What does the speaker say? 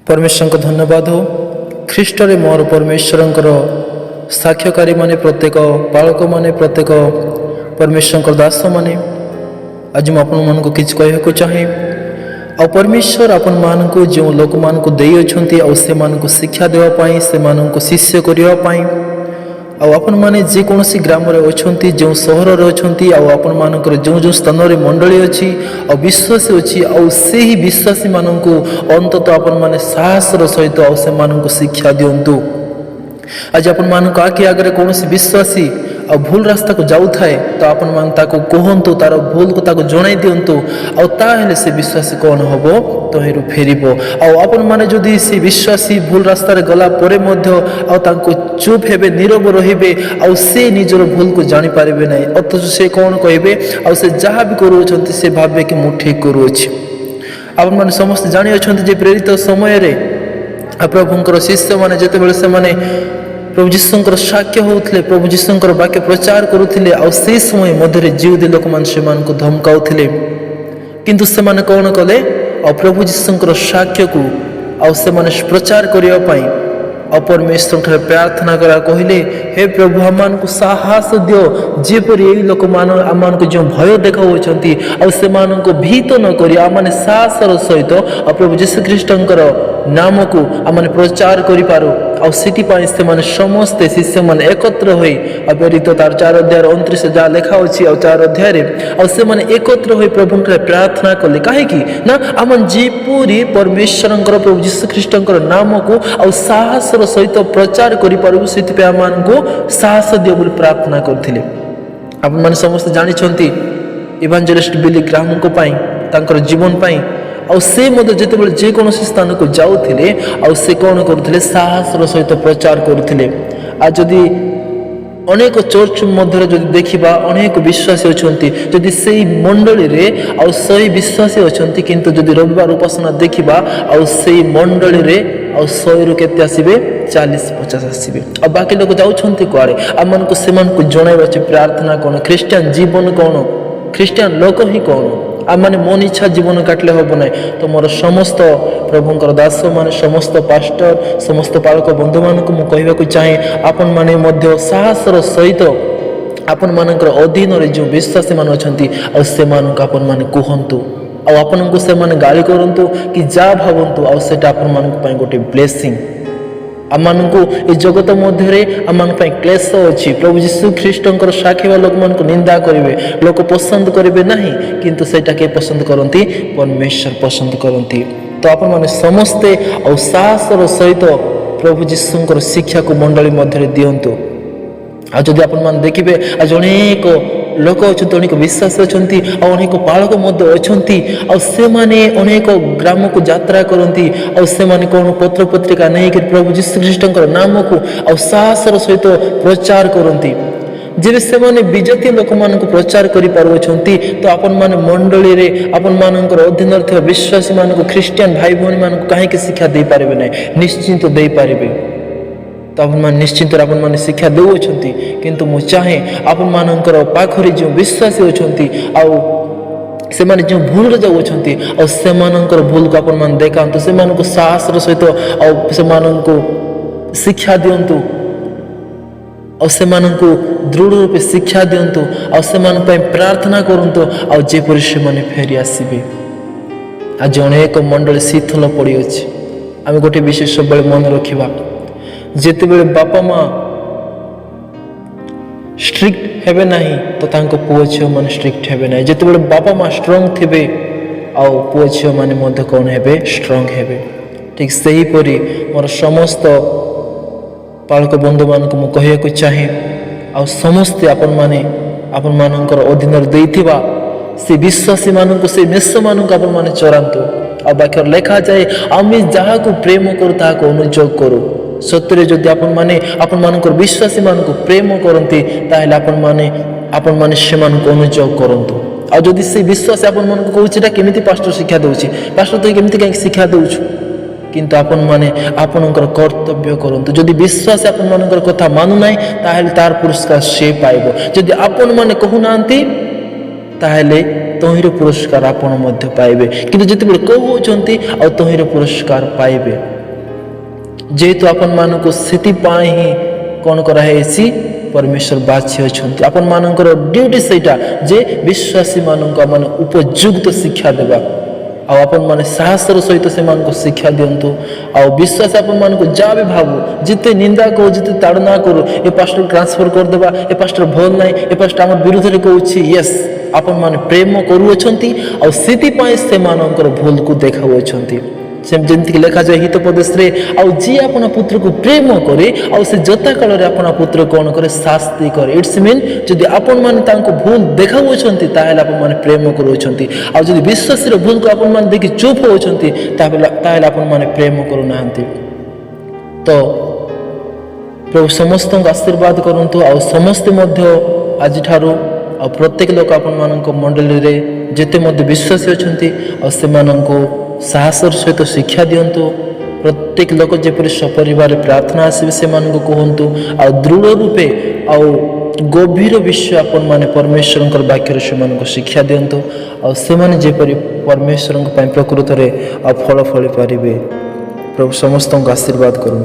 परमेश्वर को धन्यवाद हो। ख्रीष्टरे मोर परमेश्वर साक्ष्यकारी माने प्रत्येक बालक माने प्रत्येक परमेश्वर दास माने आज मुझे किसी कहना चाहे आ परमेश्वर आपण मानक जो लोक मानक से शिक्षा देवाई से शिष्य करने आपण मैंने जेकोसी ग्राम अच्छा जो सहर आपण मानकर जो जो स्थान में मंडली अच्छी आ विश्वासी अच्छी से ही विश्वासी मानक अंतत आपण मैंने साहसर सहित से शिक्षा दिंतु। आज आपण मानक आखि आगे कौन विश्वासी आ भूल रास्ता को जाऊ थाए तो आपण मान ताको कहतु तार भूल को ताको जणाई दिंतु आउ से विश्वासी कौन हम तो फेरब आपण मैंने जदि से विश्वासी भूल रास्तार गला परे चुप हेबे नीरव रहिबे आउ से निजर भूल को जानी पारिबे नहीं अथच से कौन कहिबे आउ से जहाँ भी करूछंती से भाबे कि मु ठीक करूछि। आपण माने समस्त जानि अछंती जे प्रेरित समय रे प्रभुंकर शिष्य माने जेतेबेले से माने प्रभु जीशुंकर साक्ष्य होउथिले प्रभु जीशुंकर वाक्य प्रचार करुथिले आ से समय मध्य जीवदी लोक मान से मान को धमकाउथिले किंतु से माने कौन कले आ प्रभु जीशुंकर साक्ष्य को आ से माने प्रचार करिया पई परमेश्वर ठारे प्रार्थना करा कहले हे प्रभु आमान को साहस दियो जेपरि एई लोक मान आमान को जो भय देखाउछंती आ से मान को भीत न करी आमाने साहसर सहित प्रभु जीशु ख्रीष्टंकर नाम को आमाने प्रचार करि पारो आ सिटी पाई से माने समस्त शिष्य माने एकत्र होई प्रेरित तार 4 अध्याय 29 जा लेखा अछि आ 4 अध्याय रे आ से माने एकत्र होई प्रभु ठारे प्रार्थना कले काहे कि ना आमान जेपरि परमेश्वरंकर प्रभु जीशु ख्रीष्टंकर नाम को आ साहस सहित प्रचार करि पारबु सेति पे आमान को साहस दियो बोली प्रार्थना करथिले। आपण माने समस्त जानि छंती इवांजेलिस्ट बिली ग्राहम को पाई तांकर जीवन पाई आ से मध्य जेतेबेले जे कोनोसी स्थान को जाउथिले आ से कोन करुथिले साहस सहित प्रचार करुथिले। आ जदि अनेक चर्च मध्य जदि देखिबा अनेक विश्वासी अछंती जदि सेही मंडली रे आ सही विश्वासी अछंती किंतु जदि रविवार उपासना देखिबा आ सेही मंडली रे आ 100 रु केते आसीबे 40-50 आसीबे आ बाकी लोग जाउछंती कुआडे आमन को सेमान को जणाइबा छै प्रार्थना कोन क्रिश्चियन जीवन कोन क्रिश्चियन लोक ही कोन आमने मन इच्छा जीवन काटले हम ना तो मोर समस्त प्रभुंकर दास माने समस्त पास्टर समस्त पालक बंधु मानक मु कहबा चाहे आपण माने मध्य साहसर सहित आपण मानकर अधीन रे जो विश्वासी मान अछंती आ से मानक आपण माने कहंतु आ आपण को से माने गाली करंतु कि जा भावंतु आ सेटा आपण मानक पई गोटे ब्लेसिंग आमान को ये जगत मध्य आमान क्लेश अच्छी प्रभु जीशु ख्रीष्टंकर साखिवा लोक मान को निंदा करेंगे लोक पसंद करेंगे नहीं किंतु सेटा के पसंद करती परमेश्वर पसंद करती। तो आपण माने समस्ते और साहसर सहित प्रभु जीशुंकर शिक्षा को मंडली मध्य दिंतु। आज जदि आपण माने देखिबे आज अनेक लोक अच्छे अनेक विश्वास अच्छा अनेक पालक अच्छा से माने अनेक ग्राम को यात्रा करती से माने कौन पत्र पत्रिका नहीं कि प्रभु जीशु ख्रीष्टंकर नाम को साहसर सहित प्रचार करती जेबे से माने विजातीय लोक मान को प्रचार करि पारुछंती तो आपण माने मंडली रे आपण मानकर अधीन रे विश्वासी मान को क्रिश्चियन भाई भौणी मान को काहे के शिक्षा दे पारिबे नै निश्चिंत दे पारिबे तो आपण मान निश्चिंत आपण मान शिक्षा देउछंती किंतु मु चाहे आपण मानकर पाखरे जो विश्वासी अछंती आ से माने जो भूल जाउछंती आ से मानकर भूल को आपण मान देखांतु से मान को साहस सहित आ से मान को शिक्षा दियंतु और से मान को दृढ़ रूपे शिक्षा दियंतु और से मान पे प्रार्थना करंतु आ जेपरि से माने फेरी आसीबे। आज अनेक मंडली शिथिल पड़ी अछि आमे गोटे विशेष बेले मन रखिबा जेते बेले बापा माँ स्ट्रिक्ट हेबे नहीं तो तांको पुओ झियो माने स्ट्रिक्ट हेबे नहीं जेते बेले बापा माँ स्ट्रांग थिबे आ पुओ झियो माने मध्य कौन हेबे स्ट्रांग हेबे। ठीक सही परी मोर समस्त पालक बंधु मान को मु कहया चाहे आ समस्ते आपण मानकर अधीन देइथिबा से विश्वासी मान को से मेष मान को आपण माने चरांतु आ बाकी लेखा जाए आमे जहा को प्रेम करू ता को अनुजोग करू सत्य जदि आपण मानकर विश्वासी मान को प्रेम करती ताहले आपण माने से मान को अनुजोग करंतु आ जदि से विश्वासी आपण मान को कहूछि केमिति पास्टर शिक्षा दउछि पास्टर तो केमिति काई शिक्षा दउछु किंतु आपण माने आपणकर कर्तव्य करंतु जदि विश्वास आपण मानकर कथा मानु नाही ताहले तार पुरस्कार से पाइबो जदि आपण माने कहू नांती ताहले तहिर पुरस्कार आपण मध्य पाइबे किंतु जति कहउछंती आ तहिर पुरस्कार पाइबे। जेहेतु आपण मानक से कौन कराई परमेश्वर बाछी अच्छा आपण मानकर ड्यूटी सेटा जे विश्वासी मानक मान उपयुक्त शिक्षा देवा आपण मैंने साहसर सहित से शिक्षा दिंतु विश्वास आपण मान जहाँ भी भावु जिते निंदा करू जिते ताड़ना करू ए पास्टर ट्रांसफर करदेवा ए पास्टर भल ना ए पास्टर आम विरोध में कहूँ यस आपण मैंने प्रेम करुँच से भूल को देखा जमीक लिखा जाए हितोपदेश जी अपना पुत्र को प्रेम करे से जता काल में अपना पुत्र कौन करे शास्ति करे इट्स मीन जदि आपण मैंने भूल देखाऊँच मैंने प्रेम करुँच विश्वास भूल को आपण मैंने देखी चुप होती मैंने प्रेम करूना तो प्रभु समस्त आशीर्वाद करतु समस्ते आज ठारू प्रत्येक लोक आपण मान मंडली में जिते विश्वासी अच्छा से साहसर सहित शिक्षा दिंतु प्रत्येक लोक जपरी सपरिवार प्रार्थना आसवे से कहतु आ दृढ़ रूपे आ गभीर विषय आपण मैंने परमेश्वर वाक्य से शिक्षा दिंतु आपर परमेश्वर प्रकृत में फल फली पारे प्रभु समस्त आशीर्वाद करूँ।